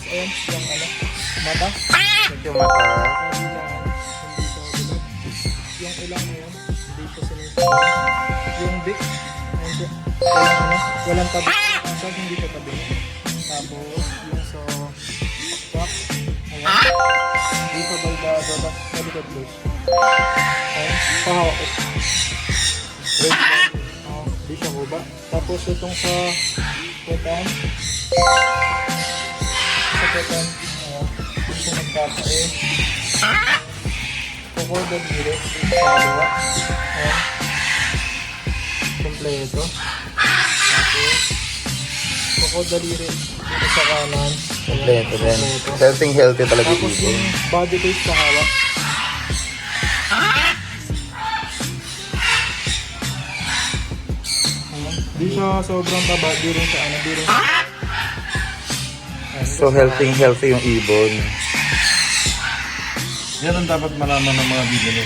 Ayan, yung mata. Yung mata. Yung ilang na yun, hindi ko sinusunod. Yung beak, walang tabi. Pag hindi ko tabi. Tapos, yung sa pakpak. Ayan. Hindi ko baldado. Malikot loose. Ayan, pahawak ko. Red ball. Hindi siya kuba. Tapos, itong sa wetan. Sa wetan. Kung siya nagpapain. Kukodad dito sa kaliwa. Ayan. Kompleto. Tapos, kukodad dito sa kanan. Kompleto din. Healthy talaga tapos dito. yung body base sa hawak. Di siya sobrang taba. Di rin sa ano. Di rin sa... So healthy yung ibon. Yan ang dapat malaman ng mga bibili.